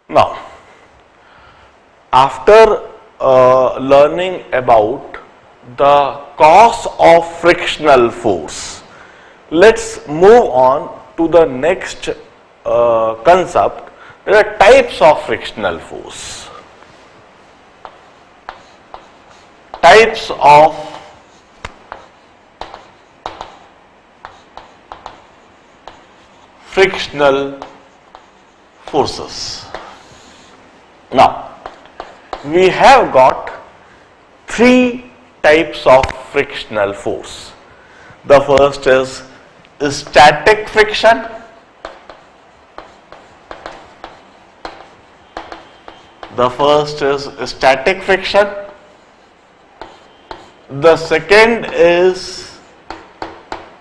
Now, after learning about the cause of frictional force, let's move on to the next concept. There are types of frictional force. Types of frictional forces. Now, we have got three types of frictional force. The first is static friction. The first is static friction. The second is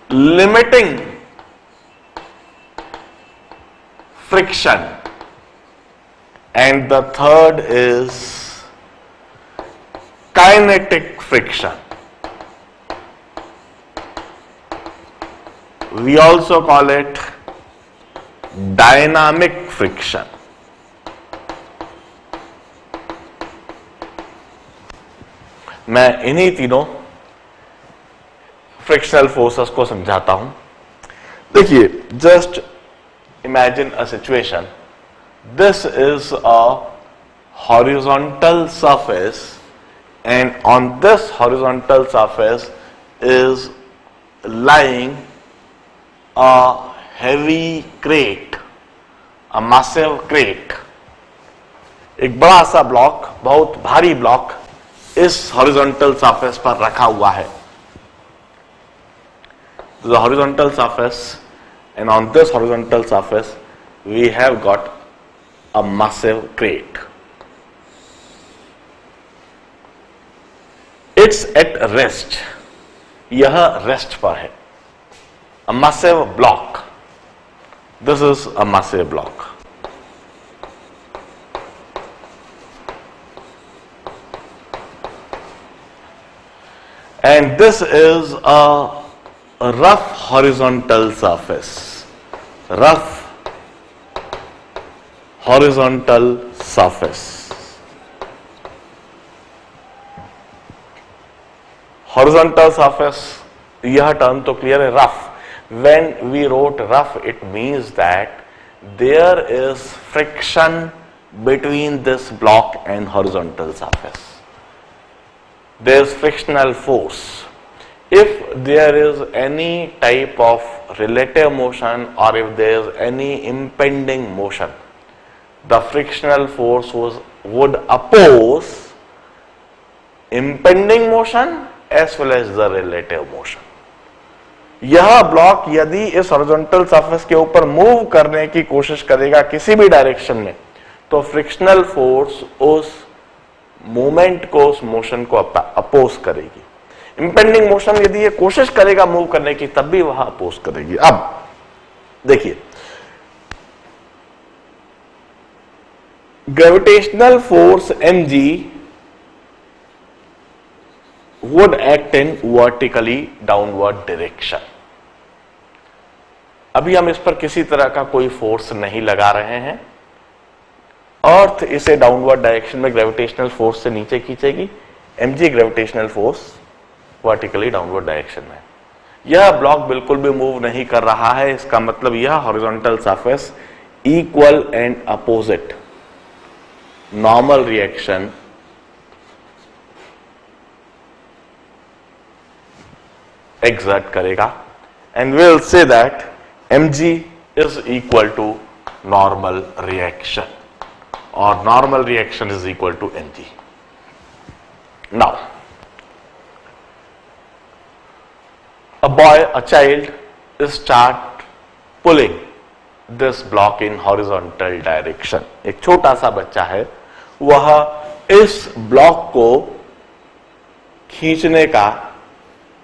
limiting friction. And the third is kinetic friction. We also call it dynamic friction. मैं इन्हीं तीनों frictional forces को समझाता हूं. देखिए, just imagine a situation. This is a horizontal surface, and on this horizontal surface is lying a heavy crate, a massive crate. एक बड़ा सा ब्लॉक, बहुत भारी ब्लॉक इस हॉरिजॉन्टल सरफेस पर रखा हुआ है. The horizontal surface, and on this horizontal surface we have got a massive crate. It's at rest. यह रेस्ट पर है. A massive block. This is a massive block. And this is a rough horizontal surface. Rough horizontal surface. Horizontal surface, यह term तो clear है. Rough. When we wrote rough, it means that there is friction between this block and horizontal surface. There is frictional force. If there is any type of relative motion, or if there is any impending motion, the frictional force would oppose impending motion as well as the relative motion. यह block यदि इस horizontal surface के ऊपर move करने की कोशिश करेगा किसी भी डायरेक्शन में, तो फ्रिक्शनल फोर्स उस मूवमेंट को, उस मोशन को अपोज करेगी. इंपेंडिंग मोशन यदि ये कोशिश करेगा मूव करने की, तब भी वह अपोज करेगी. अब देखिए, gravitational force mg would act in vertically downward direction. अभी हम इस पर किसी तरह का कोई फोर्स नहीं लगा रहे हैं. अर्थ इसे डाउनवर्ड डायरेक्शन में ग्रेविटेशनल फोर्स से नीचे खींचेगी. mg gravitational force vertically downward direction में. यह ब्लॉक बिल्कुल भी मूव नहीं कर रहा है. इसका मतलब यह horizontal surface equal and opposite normal reaction exert करेगा, and we'll say that mg is equal to normal reaction, or normal reaction is equal to mg. Now, a child start pulling this block in horizontal direction. एक छोटा सा बच्चा है, वह इस block को खींचने का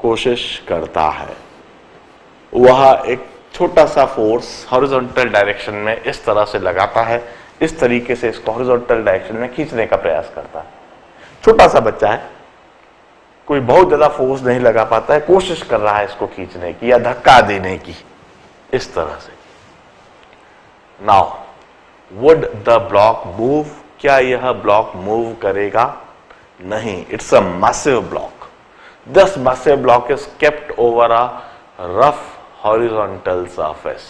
कोशिश करता है. वह एक छोटा सा फोर्स हॉरिजॉन्टल डायरेक्शन में इस तरह से लगाता है, इस तरीके से इसको हॉरिजॉन्टल डायरेक्शन में खींचने का प्रयास करता है. छोटा सा बच्चा है, कोई बहुत ज्यादा फोर्स नहीं लगा पाता है, कोशिश कर रहा है इसको खींचने की या धक्का देने की, इस तरह से. Now, would the block move? क्या यह ब्लॉक मूव करेगा? नहीं. It's a massive block. This massive block is kept over a rough horizontal surface.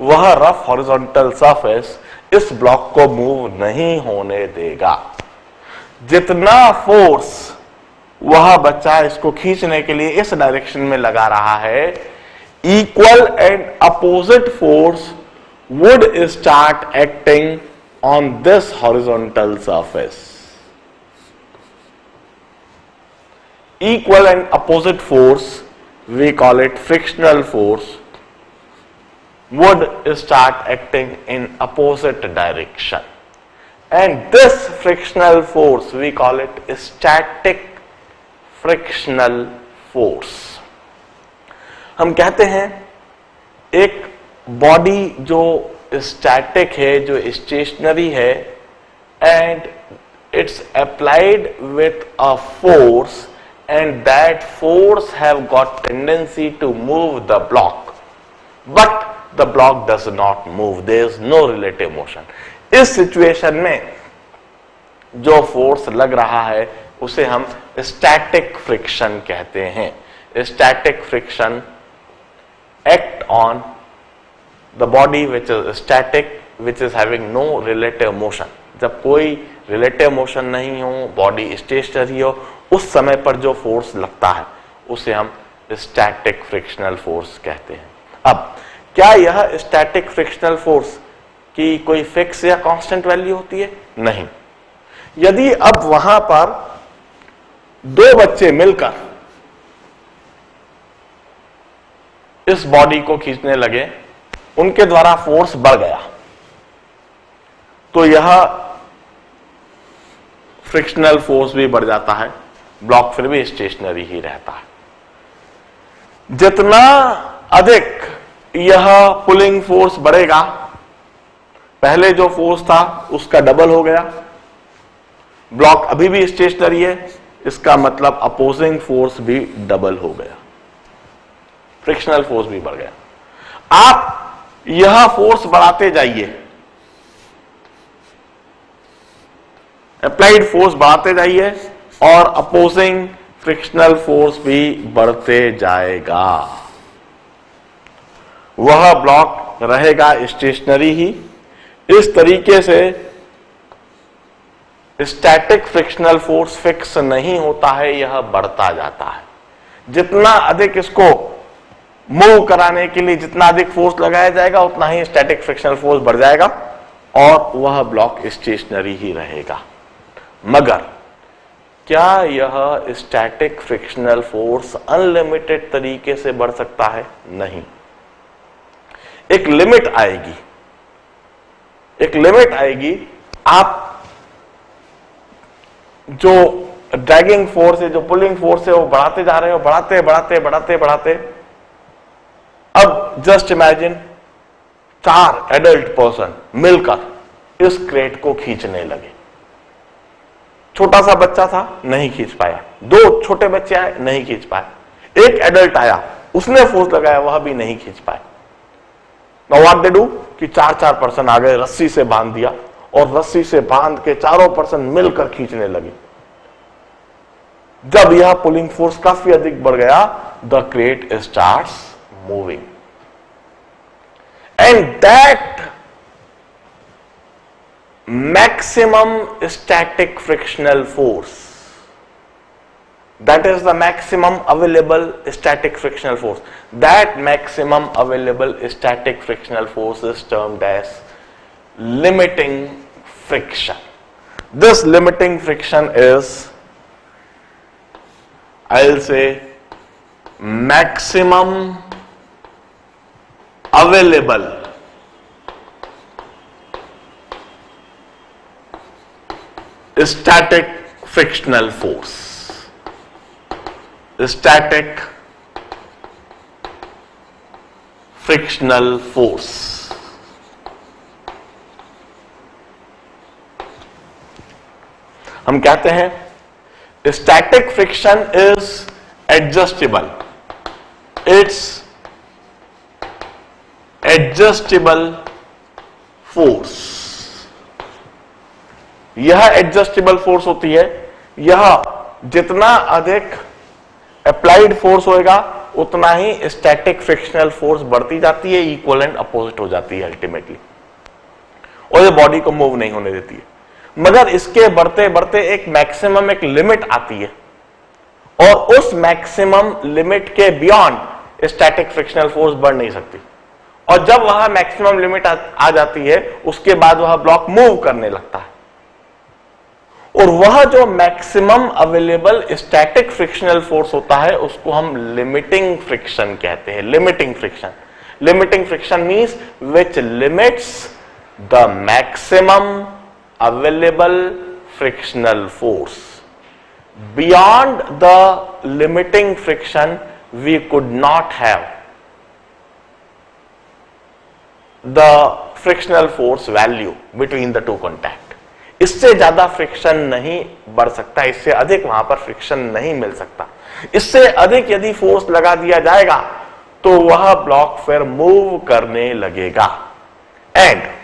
वह रफ हॉरिजॉन्टल सरफेस इस ब्लॉक को मूव नहीं होने देगा. जितना फोर्स वह बच्चा इसको खींचने के लिए इस डायरेक्शन में लगा रहा है, equal and opposite force would start acting on this horizontal surface. Equal and opposite force, we call it frictional force, would start acting in opposite direction. And this frictional force, we call it static frictional force. हम कहते हैं एक body जो static है, जो stationary है, and it's applied with a force, and that force have got tendency to move the block, but the block does not move. There is no relative motion. इस situation में जो force लग रहा है उसे हम स्टैटिक फ्रिक्शन कहते हैं. Static friction act on the body which is static, which is having no relative motion. जब कोई relative motion नहीं हो, बॉडी स्टेशनरी हो, उस समय पर जो फोर्स लगता है उसे हम स्टैटिक फ्रिक्शनल फोर्स कहते हैं. अब क्या यह स्टैटिक फ्रिक्शनल फोर्स की कोई फिक्स या कांस्टेंट वैल्यू होती है? नहीं. यदि अब वहां पर दो बच्चे मिलकर इस बॉडी को खींचने लगे, उनके द्वारा फोर्स बढ़ गया, तो यह फ्रिक्शनल फोर्स भी बढ़ जाता है, ब्लॉक फिर भी स्टेशनरी ही रहता है. जितना अधिक यह पुलिंग फोर्स बढ़ेगा, पहले जो फोर्स था उसका डबल हो गया, ब्लॉक अभी भी स्टेशनरी है, इसका मतलब अपोजिंग फोर्स भी डबल हो गया, फ्रिक्शनल फोर्स भी बढ़ गया. आप यह फोर्स बढ़ाते जाइए, अप्लाइड फोर्स बढ़ाते जाइए, और अपोजिंग फ्रिक्शनल फोर्स भी बढ़ते जाएगा. वह ब्लॉक रहेगा स्टेशनरी ही. इस तरीके से स्टैटिक फ्रिक्शनल फोर्स फिक्स नहीं होता है, यह बढ़ता जाता है. जितना अधिक इसको मूव कराने के लिए जितना अधिक फोर्स लगाया जाएगा, उतना ही स्टैटिक फ्रिक्शनल फोर्स बढ़ जाएगा और वह ब्लॉक स्टेशनरी ही रहेगा. मगर क्या यह स्टैटिक फ्रिक्शनल फोर्स अनलिमिटेड तरीके से बढ़ सकता है? नहीं. एक लिमिट आएगी, एक लिमिट आएगी. आप जो ड्रैगिंग फोर्स है, जो पुलिंग फोर्स है, वो बढ़ाते जा रहे हो, बढ़ाते बढ़ाते बढ़ाते बढ़ाते. अब जस्ट इमेजिन 4 एडल्ट पर्सन मिलकर इस क्रेट को खींचने लगे. छोटा सा बच्चा था, नहीं खींच पाया. 2 छोटे बच्चे आए, नहीं खींच पाए. एक एडल्ट आया, उसने फोर्स लगाया, वह भी नहीं खींच पाए. नाउ व्हाट दे डू कि 4 पर्सन आ गए, रस्सी से बांध दिया, और रस्सी से बांध के चारों पर्सन मिलकर खींचने लगे. जब यह पुलिंग फोर्स काफी अधिक बढ़ गया, the crate starts moving, and that maximum static frictional force, that is the maximum available static frictional force, that maximum available static frictional force is termed as limiting friction. This limiting friction is, I'll say, maximum available static frictional force. Static frictional force. हम कहते हैं static friction is adjustable. It's adjustable force, यह adjustable force होती है। यह जितना अधिक applied force होएगा उतना ही स्टैटिक फ्रिक्शनल फोर्स बढ़ती जाती है, इक्वल एंड अपोजिट हो जाती है अल्टीमेटली, और ये बॉडी को मूव नहीं होने देती है। मगर इसके बढ़ते बढ़ते एक मैक्सिमम, एक लिमिट आती है, और उस मैक्सिमम लिमिट के बियॉन्ड स्टैटिक फ्रिक्शनल फोर्स बढ़ नहीं सकती। और जब वह मैक्सिमम लिमिट आ जाती है, उसके बाद वह ब्लॉक मूव करने लगता है, और वह जो maximum available static frictional force होता है उसको हम लिमिटिंग फ्रिक्शन कहते हैं। Limiting friction, limiting friction means which limits the maximum available frictional force. Beyond the limiting friction, we could not have the frictional force value between the two contact. इससे ज्यादा friction नहीं बढ़ सकता, इससे अधिक वहां पर फ्रिक्शन नहीं मिल सकता। इससे अधिक यदि फोर्स लगा दिया जाएगा तो वह ब्लॉक फिर मूव करने लगेगा। And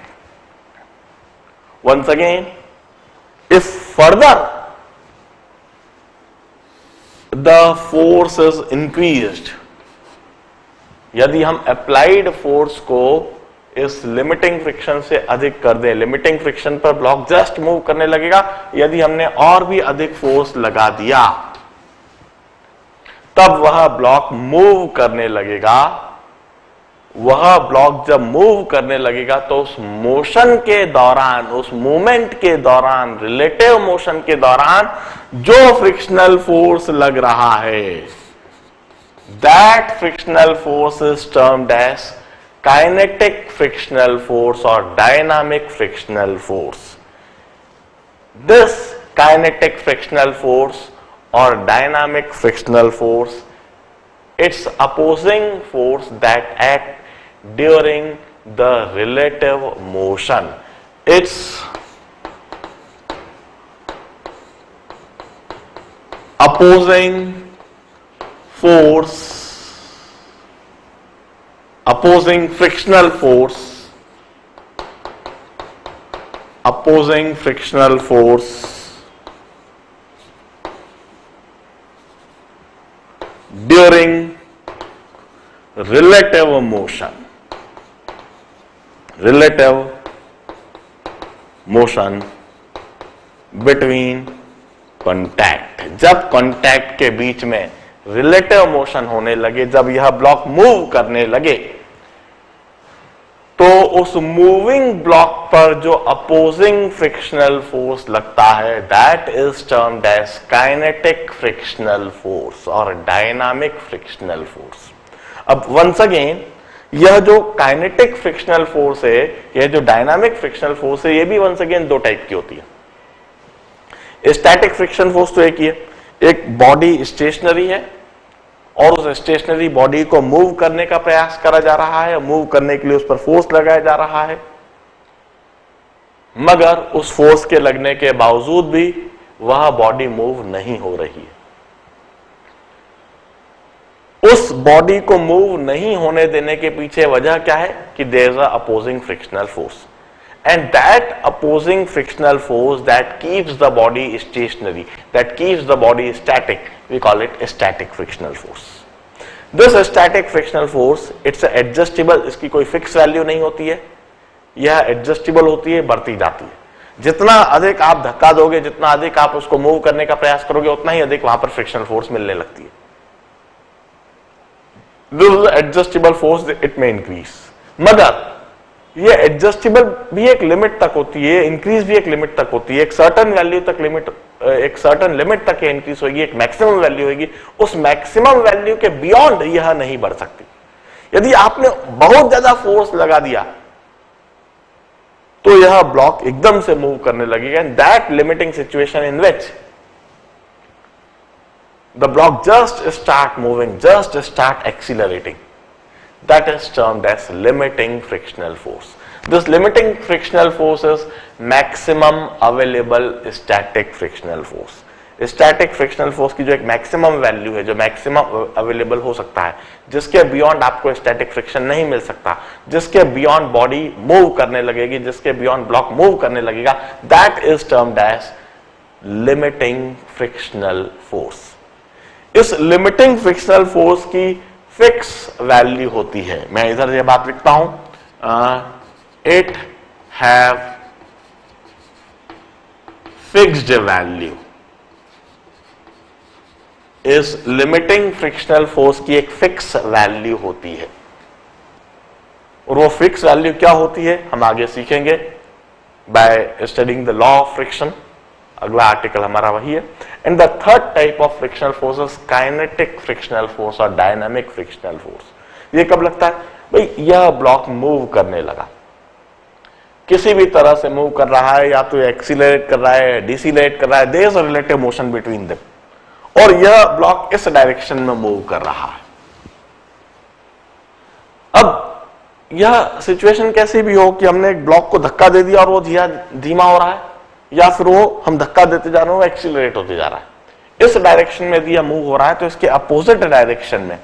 once again, if further the force is increased, यदि हम अप्लाइड फोर्स को इस लिमिटिंग फ्रिक्शन से अधिक कर दें, लिमिटिंग फ्रिक्शन पर ब्लॉक जस्ट मूव करने लगेगा। यदि हमने और भी अधिक फोर्स लगा दिया तब वह ब्लॉक मूव करने लगेगा। वह ब्लॉक जब मूव करने लगेगा तो उस मोशन के दौरान, उस मूवमेंट के दौरान, रिलेटिव मोशन के दौरान जो फ्रिक्शनल फोर्स लग रहा है, that frictional force is termed as kinetic frictional force और dynamic frictional force. This kinetic frictional force or dynamic frictional force, it's opposing force that act during the relative motion. It's opposing force, opposing frictional force, opposing frictional force during relative motion, relative motion between contact। जब contact के बीच में relative motion होने लगे, जब यह block move करने लगे, तो उस मूविंग ब्लॉक पर जो अपोजिंग फ्रिक्शनल फोर्स लगता है, that is termed as kinetic frictional force और डायनामिक फ्रिक्शनल फोर्स। अब वंस अगेन, यह जो काइनेटिक फ्रिक्शनल फोर्स है, यह जो डायनामिक फ्रिक्शनल फोर्स है, यह भी वंस अगेन दो टाइप की होती है। स्टैटिक फ्रिक्शन फोर्स तो एक ही है, एक बॉडी स्टेशनरी है और उस स्टेशनरी बॉडी को मूव करने का प्रयास करा जा रहा है, मूव करने के लिए उस पर फोर्स लगाया जा रहा है, मगर उस फोर्स के लगने के बावजूद भी वह बॉडी मूव नहीं हो रही है। उस बॉडी को मूव नहीं होने देने के पीछे वजह क्या है कि there is a opposing frictional force, and that opposing frictional force that keeps the body stationary, that keeps the body static, we call it a static frictional force. This static frictional force, it's adjustable, इसकी कोई fix value नहीं होती है, यह adjustable होती है, बढ़ती जाती है। जितना अधिक आप धक्का दोगे, जितना अधिक आप उसको मूव करने का प्रयास करोगे, उतना ही अधिक वहां पर फ्रिक्शनल फोर्स मिलने लगती है। This is adjustable force, it may increase, मगर ये एडजस्टेबल भी एक लिमिट तक होती है, इंक्रीज भी एक लिमिट तक होती है, एक सर्टेन वैल्यू तक लिमिट, एक सर्टेन लिमिट तक इंक्रीज होगी, एक मैक्सिमम वैल्यू होगी, उस मैक्सिमम वैल्यू के बियॉन्ड यह नहीं बढ़ सकती। यदि आपने बहुत ज्यादा फोर्स लगा दिया तो यह ब्लॉक एकदम से मूव करने लगेगा, and that limiting situation in which the block just start moving, just start accelerating, that is termed as limiting frictional force. This limiting frictional force is maximum available static frictional force. Static frictional force की जो एक maximum value है, जो maximum available हो सकता है, जिसके beyond आपको स्टैटिक फ्रिक्शन नहीं मिल सकता, जिसके बियॉन्ड बॉडी मूव करने लगेगी, जिसके बियॉन्ड ब्लॉक मूव करने लगेगा, that is termed as limiting frictional force. इस लिमिटिंग फ्रिक्शनल फोर्स की फिक्स वैल्यू होती है। मैं इधर ये बात लिखता हूं, इट हैव फिक्स्ड वैल्यू। इस लिमिटिंग फ्रिक्शनल फोर्स की एक फिक्स वैल्यू होती है, और वो फिक्स वैल्यू क्या होती है हम आगे सीखेंगे by studying the law of friction. अगला आर्टिकल हमारा वही है। And the third type of frictional force is kinetic frictional force और डायनामिक फ्रिक्शनल फोर्स। ये कब लगता है? भाई यह ब्लॉक मूव करने लगा, किसी भी तरह से मूव कर रहा है, या तो एक्सीलरेट कर रहा है, डिसीलरेट कर रहा है, there is a relative motion between them, और यह ब्लॉक इस डायरेक्शन में मूव कर रहा है। अब यह सिचुएशन कैसी भी हो कि हमने एक ब्लॉक को धक्का दे दिया और वो धीमा हो रहा है, या फिर वो हम धक्का देते जा रहे हैं वो एक्सीलरेट होते जा रहा है, इस डायरेक्शन में यदि यह मूव हो रहा है तो इसके अपोजिट डायरेक्शन में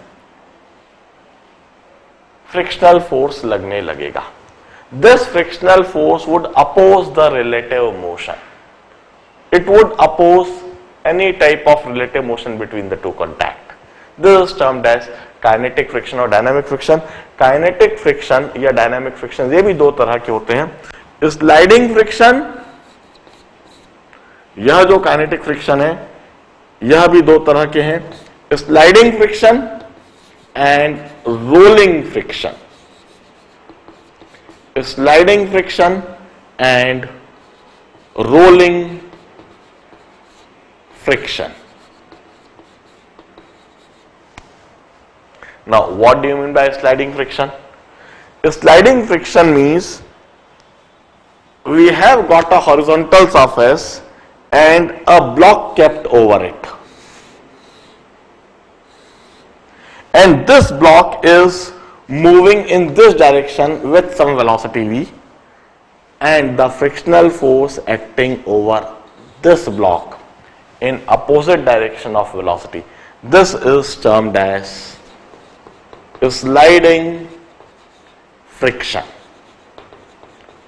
फ्रिक्शनल फोर्स लगने लगेगा। This frictional force would oppose the relative motion, it would oppose any type of relative motion between the two contact. This is termed as kinetic friction और dynamic friction. Kinetic friction या dynamic friction ये भी दो तरह के होते हैं। Sliding friction, यह जो kinetic friction है यह भी दो तरह के हैं, sliding friction and rolling friction. Sliding friction and rolling friction. Now, what do you mean by sliding friction? Sliding friction means we have got a horizontal surface and a block kept over it, and this block is moving in this direction with some velocity v, and the frictional force acting over this block in opposite direction of velocity. This is termed as sliding friction.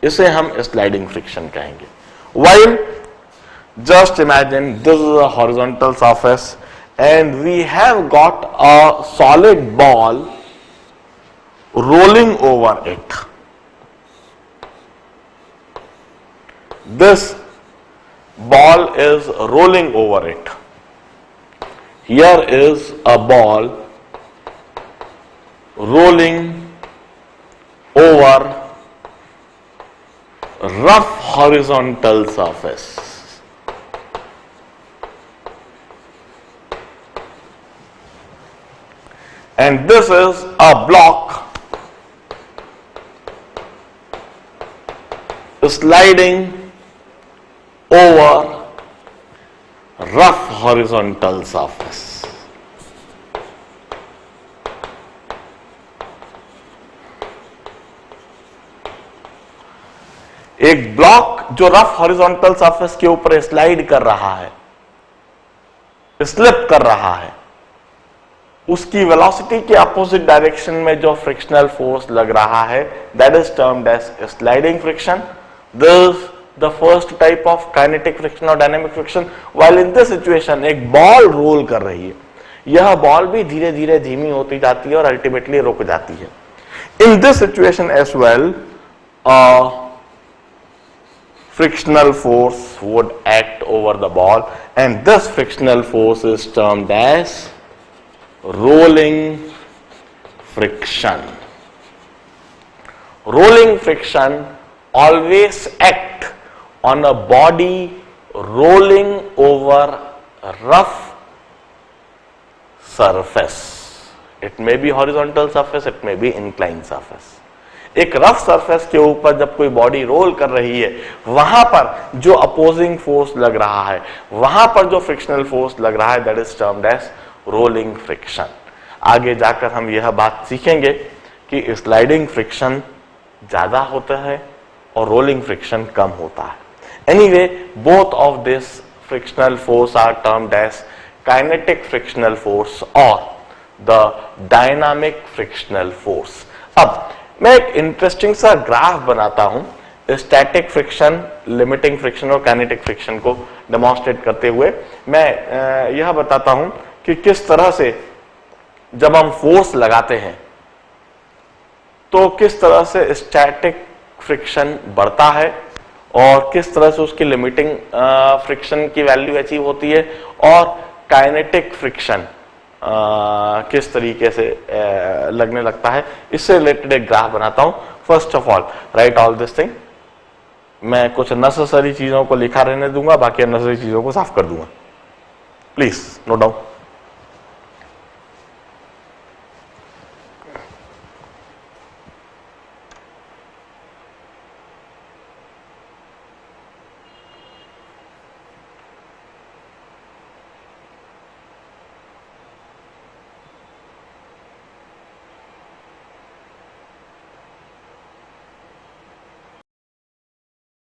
इसे हम sliding friction कहेंगे. While just imagine this is a horizontal surface and we have got a solid ball rolling over it. This ball is rolling over it. Here is a ball rolling over rough horizontal surface. And this is a block sliding over rough horizontal surface. एक block जो rough horizontal surface के ऊपर slide कर रहा है, slip कर रहा है, उसकी वेलोसिटी के अपोजिट डायरेक्शन में जो फ्रिक्शनल फोर्स लग रहा है, that is termed as sliding friction. This the first type of kinetic friction or dynamic friction. While in this situation एक बॉल रोल कर रही है, यह बॉल भी धीरे धीरे धीमी होती जाती है और अल्टीमेटली रुक जाती है. In this situation as well, frictional force would act over the ball, and this frictional force is termed as rolling friction. Rolling friction always act on a body rolling over a rough surface. It may be horizontal surface, it may be inclined surface. एक rough surface के ऊपर जब कोई body roll कर रही है, वहां पर जो अपोजिंग फोर्स लग रहा है, वहां पर जो फ्रिक्शनल फोर्स लग रहा है, that is termed as rolling friction. आगे जाकर हम यह बात सीखेंगे कि स्लाइडिंग फ्रिक्शन ज्यादा होता है और रोलिंग फ्रिक्शन कम होता है. Anyway, both of these frictional force are termed as kinetic frictional force or the dynamic frictional force. अब मैं एक इंटरेस्टिंग सा ग्राफ बनाता हूं स्टैटिक फ्रिक्शन, लिमिटिंग फ्रिक्शन और काइनेटिक फ्रिक्शन को डेमोन्स्ट्रेट करते हुए। मैं यह बताता हूं कि किस तरह से जब हम फोर्स लगाते हैं तो किस तरह से स्टैटिक फ्रिक्शन बढ़ता है और किस तरह से उसकी लिमिटिंग फ्रिक्शन की वैल्यू अचीव होती है और काइनेटिक फ्रिक्शन किस तरीके से लगने लगता है। इससे रिलेटेड एक ग्राफ बनाता हूं। First of all right all this thing. मैं कुछ नेसेसरी चीजों को लिखा रहने दूंगा, बाकी अननेसेसरी चीजों को साफ कर दूंगा। Please note down.